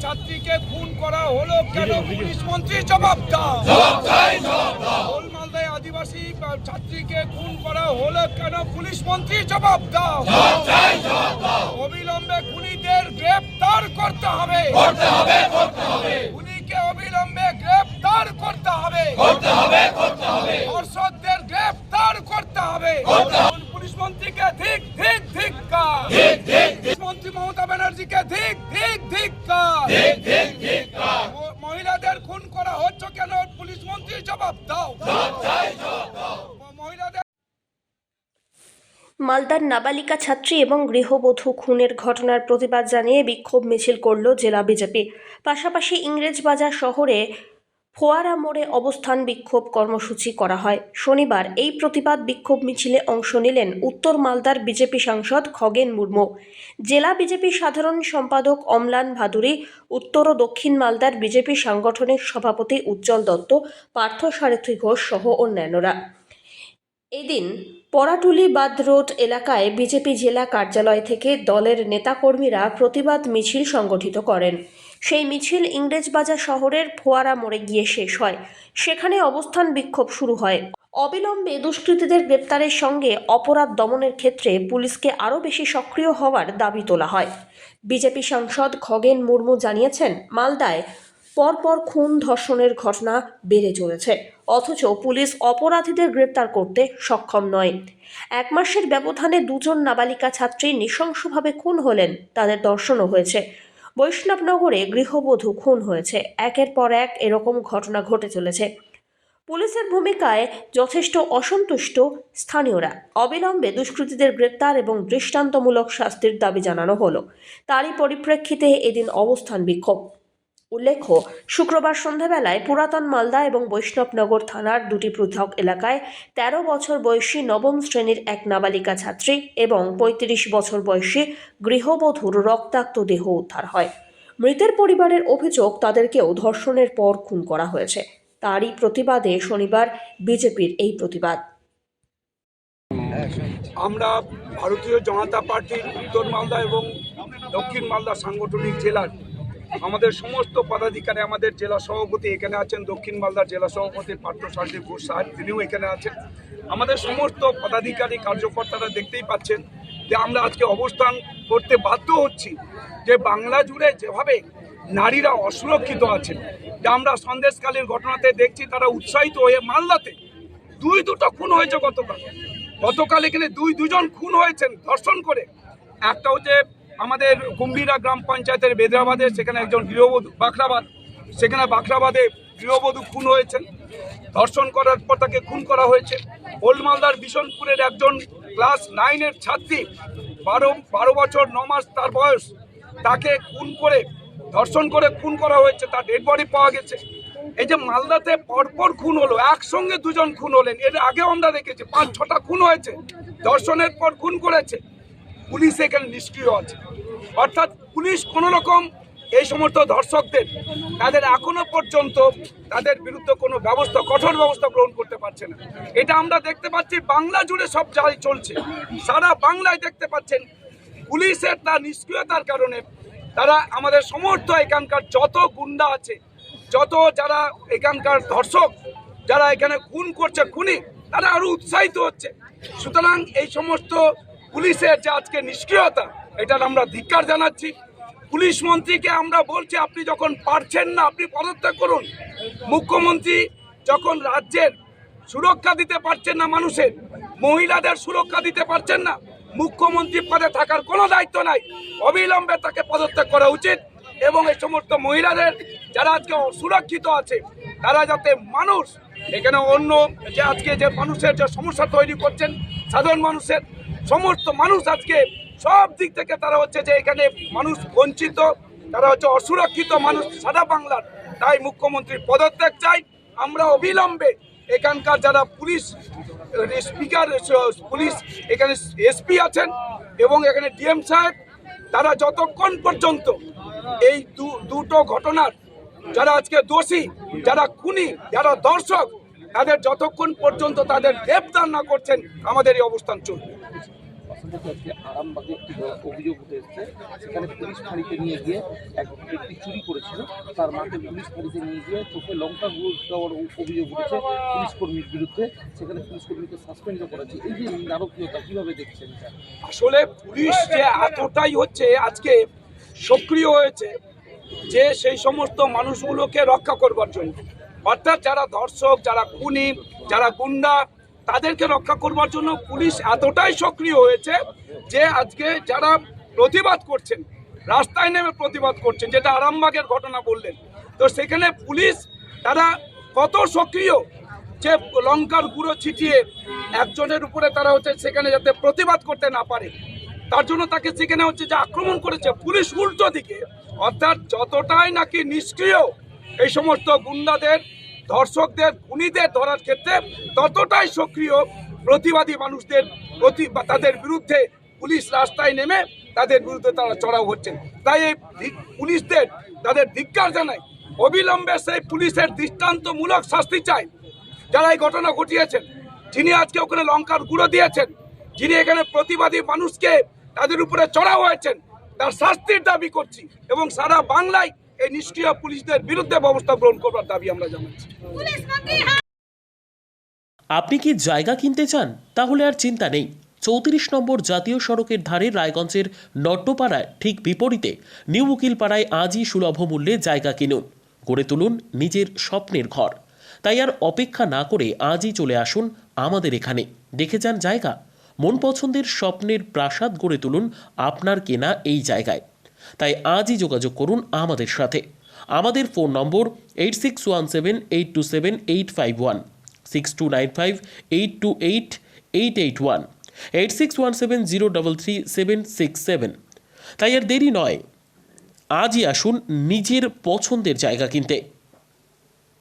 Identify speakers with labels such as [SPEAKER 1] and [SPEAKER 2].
[SPEAKER 1] ছাত্রীকে খুন করা হলো কেন? পুলিশ মন্ত্রী জবাব দাও। মালদায় আদিবাসী ছাত্রীকে খুন করা হলো কেন? পুলিশ মন্ত্রী জবাব দাও। অবিলম্বে খুনিদের গ্রেফতার করতে হবে। খুনিকে অবিলম্বে গ্রেফতার করতে হবে। ধর্ষকদের গ্রেফতার করতে হবে। পুলিশ মন্ত্রীকে ধিক ধিক ধিক্কার। মন্ত্রী মমতা ব্যানার্জিকে ধিক ধিক ধিক্কার। মহিলাদের খুন করা হচ্ছে কেন? পুলিশ মন্ত্রী জবাব দাও।
[SPEAKER 2] মালদার নাবালিকা ছাত্রী এবং গৃহবধূ খুনের ঘটনার প্রতিবাদ জানিয়ে বিক্ষোভ মিছিল করল জেলা বিজেপি। পাশাপাশি ইংরেজবাজার শহরে ফোয়ারা মোড়ে অবস্থান বিক্ষোভ কর্মসূচি করা হয়। শনিবার এই প্রতিবাদ বিক্ষোভ মিছিলে অংশ নিলেন উত্তর মালদার বিজেপি সাংসদ খগেন মুর্মু, জেলা বিজেপি সাধারণ সম্পাদক অম্লান ভাদুরী, উত্তর ও দক্ষিণ মালদার বিজেপি সাংগঠনিক সভাপতি উজ্জ্বল দত্ত, পার্থসারথী ঘোষ সহ অন্যান্যরা। এদিন পরাটুলি বাদ রোড এলাকায় বিজেপি জেলা কার্যালয় থেকে দলের নেতাকর্মীরা প্রতিবাদ মিছিল সংগঠিত করেন। সেই মিছিল ইংরেজবাজার শহরের ফোয়ারা মোড়ে গিয়ে শেষ হয়। সেখানে অবস্থান বিক্ষোভ শুরু হয়। অবিলম্বে দুষ্কৃতীদের গ্রেপ্তারের সঙ্গে অপরাধ দমনের ক্ষেত্রে পুলিশকে আরও বেশি সক্রিয় হওয়ার দাবি তোলা হয়। বিজেপি সাংসদ খগেন মুর্মু জানিয়েছেন, মালদায় পরপর খুন ধর্ষণের ঘটনা বেড়ে চলেছে, অথচ পুলিশ অপরাধীদের গ্রেপ্তার করতে সক্ষম নয়। 1 মাসের ব্যবধানে 2 জন নাবালিকা ছাত্রী নৃশংসভাবে খুন হলেন, তাদের ধর্ষণও হয়েছে। বৈষ্ণবনগরে গৃহবধূ খুন হয়েছে। একের পর এক এরকম ঘটনা ঘটে চলেছে। পুলিশের ভূমিকায় যথেষ্ট অসন্তুষ্ট স্থানীয়রা। অবিলম্বে দুষ্কৃতীদের গ্রেপ্তার এবং দৃষ্টান্তমূলক শাস্তির দাবি জানানো হলো। তারই পরিপ্রেক্ষিতে এদিন অবস্থান বিক্ষোভ। উল্লেখ্য, শুক্রবার সন্ধ্যাবেলায় পুরাতন মালদা এবং বৈষ্ণবনগর থানার 2টি পৃথক এলাকায় 13 বছর বয়সী নবম শ্রেণীর এক নাবালিকা ছাত্রী এবং 35 বছর বয়সী গৃহবধূর রক্তাক্ত দেহ উদ্ধার হয়। মৃতের পরিবারের অভিযোগ, তাদেরকেও ধর্ষণের পর খুন করা হয়েছে। তারই প্রতিবাদে শনিবার বিজেপির এই প্রতিবাদ।
[SPEAKER 1] আমরা ভারতীয় জনতা পার্টির উত্তর মালদা এবং দক্ষিণ মালদা সাংগঠনিক জেলার আমাদের সমস্ত পদাধিকারী, আমাদের জেলা সভাপতি এখানে আছেন, দক্ষিণ মালদার জেলা সভাপতি পার্থসারথী ঘোষ সাহেব তিনিও এখানে আছেন। আমাদের সমস্ত পদাধিকারী কার্যকর্তারা দেখতেই পাচ্ছেন যে আমরা আজকে অবস্থান করতে বাধ্য হচ্ছি যে বাংলা জুড়ে যেভাবে নারীরা অসুরক্ষিত আছেন, যে আমরা সন্দেশকালীর ঘটনাতে দেখছি তারা উৎসাহিত হয়ে মালদাতে দুটো খুন হয়েছে গতকাল এখানে দুজন খুন হয়েছেন ধর্ষণ করে। একটা হচ্ছে আমাদের গম্ভীরা গ্রাম পঞ্চায়েতের বেদরাবাদে, সেখানে একজন গৃহবধূ বাখরাবাদে গৃহবধূ খুন হয়েছেন, ধর্ষণ করার পর তাকে খুন করা হয়েছে। ওল্ড মালদার বিশনপুরের একজন ক্লাস 9-এর ছাত্রী 12 বছর 9 মাস তার বয়স, তাকে ধর্ষণ করে খুন করা হয়েছে, তার ডেড বডি পাওয়া গেছে। এই যে মালদাতে পরপর খুন হলো, একসঙ্গে 2 জন খুন হলেন। এর আগেও আমরা দেখেছি 5-6টা খুন হয়েছে, ধর্ষণের পর খুন করেছে। পুলিশ এখানে নিষ্ক্রিয় আছে, অর্থাৎ পুলিশ কোনো রকম এই সমস্ত ধর্ষকদের তাদের এখনো পর্যন্ত তাদের বিরুদ্ধে কোনো কঠোর ব্যবস্থা গ্রহণ করতে পারছে না। এটা আমরা দেখতে পাচ্ছি বাংলা জুড়ে সব জায়গায় চলছে, সারা বাংলায় দেখতে পাচ্ছেন। পুলিশের তার নিষ্ক্রিয়তার কারণে তারা আমাদের সমস্ত এখানকার যত গুন্ডা আছে, যত যারা এখানকার ধর্ষক, যারা এখানে খুন করছে খুনি, তারা আরো উৎসাহিত হচ্ছে। সুতরাং এই সমস্ত পুলিশের যে আজকে নিষ্ক্রিয়তা, এটার আমরা ধিক্কার জানাচ্ছি। পুলিশ মন্ত্রীকে আমরা বলছি, আপনি যখন পারছেন না আপনি পদত্যাগ করুন। মুখ্যমন্ত্রী যখন রাজ্যের সুরক্ষা দিতে পারছেন না, মানুষের মহিলাদের সুরক্ষা দিতে পারছেন না, মুখ্যমন্ত্রী পদে থাকার কোনো দায়িত্ব নাই। অবিলম্বে তাকে পদত্যাগ করা উচিত এবং এই সমস্ত মহিলাদের যারা আজকে অসুরক্ষিত আছে, তারা যাতে মানুষ এখানে অন্য যে আজকে যে মানুষের যে সমস্যা তৈরি করছেন, সাধারণ মানুষের সমস্ত মানুষ আজকে সব দিক থেকে তারা হচ্ছে যে এখানে মানুষ বঞ্চিত, তারা হচ্ছে অসুরক্ষিত মানুষ সারা বাংলার। তাই মুখ্যমন্ত্রীর পদত্যাগ চাই। আমরা অবিলম্বে এখানকার যারা পুলিশ এখানে এসপি আছেন এবং এখানে ডিএম সাহেব, তারা যতক্ষণ পর্যন্ত এই দুটো ঘটনার যারা আজকে দোষী, যারা খুনি, যারা দর্শক, তাদের যতক্ষণ পর্যন্ত তাদের গ্রেফতার না করছেন আমাদের এই অবস্থান চলবে।
[SPEAKER 3] সম্পর্কে আজকে আরামবাগে একটি অভিযোগ উঠে এসেছে। সেখানে পুলিশ ফাঁড়িতে নিয়ে গিয়ে এক ব্যক্তি চুরি করেছিল, তার মাকে পুলিশ ফাঁড়িতে নিয়ে গিয়ে চোখে লঙ্কা গুঁড়ো দেওয়ার অভিযোগ উঠেছে পুলিশ কর্মীর বিরুদ্ধে। সেখানে পুলিশ কর্মীকে সাসপেন্ডও করেছে। এই যে নারকীয়তা কিভাবে দেখছেন এটা?
[SPEAKER 1] আসলে পুলিশ যে এতটাই হচ্ছে আজকে সক্রিয় হয়েছে যে সেই সমস্ত মানুষগুলোকে রক্ষা করবার জন্য, অর্থাৎ যারা ধর্ষক, যারা খুনি, যারা গুন্ডা, তাদেরকে রক্ষা করবার জন্য পুলিশ এতটাই সক্রিয় হয়েছে যে আজকে যারা প্রতিবাদ করছেন, রাস্তায় নেমে প্রতিবাদ করছেন, যেটা আরামবাগের ঘটনা বললেন, তো সেখানে পুলিশ তারা কত সক্রিয় যে লঙ্কার গুঁড়ো ছিটিয়ে একজনের উপরে তারা হচ্ছে সেখানে যাতে প্রতিবাদ করতে না পারে তার জন্য তাকে সেখানে হচ্ছে যে আক্রমণ করেছে পুলিশ উল্টো দিকে। অর্থাৎ যতটাই নাকি নিষ্ক্রিয় এই সমস্ত গুন্ডাদের, ধর্ষকদের, খুনিদের ধরার ক্ষেত্রে, ততটাই সক্রিয় প্রতিবাদী মানুষদের তাদের বিরুদ্ধে পুলিশ রাস্তায় নেমে তাদের বিরুদ্ধে তারা চড়াও হচ্ছেন। তাই এই পুলিশদের তাদের ধিক্কার জানাই, অবিলম্বে সেই পুলিশের দৃষ্টান্তমূলক শাস্তি চাই যারা এই ঘটনা ঘটিয়েছেন, যিনি আজকে ওখানে লঙ্কার গুঁড়ো দিয়েছেন, যিনি এখানে প্রতিবাদী মানুষকে তাদের উপরে চড়াও হয়েছেন, তার শাস্তির দাবি করছি এবং সারা বাংলায় এই নিষ্ক্রিয় পুলিশদের বিরুদ্ধে ব্যবস্থা গ্রহণ করবার দাবি আমরা জানাচ্ছি।
[SPEAKER 4] আপনি কি জায়গা কিনতে চান? তাহলে আর চিন্তা নেই। 34 নম্বর জাতীয় সড়কের ধারে রায়গঞ্জের নট্টপাড়ায় ঠিক বিপরীতে নিউ উকিলপাড়ায় আজই সুলভ মূল্যে জায়গা কিনুন, গড়ে তুলুন নিজের স্বপ্নের ঘর। তাই আর অপেক্ষা না করে আজই চলে আসুন আমাদের এখানে, দেখে যান জায়গা। মন পছন্দের স্বপ্নের প্রাসাদ গড়ে তুলুন আপনার কেনা এই জায়গায়। তাই আজই যোগাযোগ করুন আমাদের সাথে। আমাদের ফোন নম্বর 8617827851, 6295828881, 8617033767। তাই আর দেরি নয়, আজই আসুন নিজের পছন্দের জায়গা কিনতে।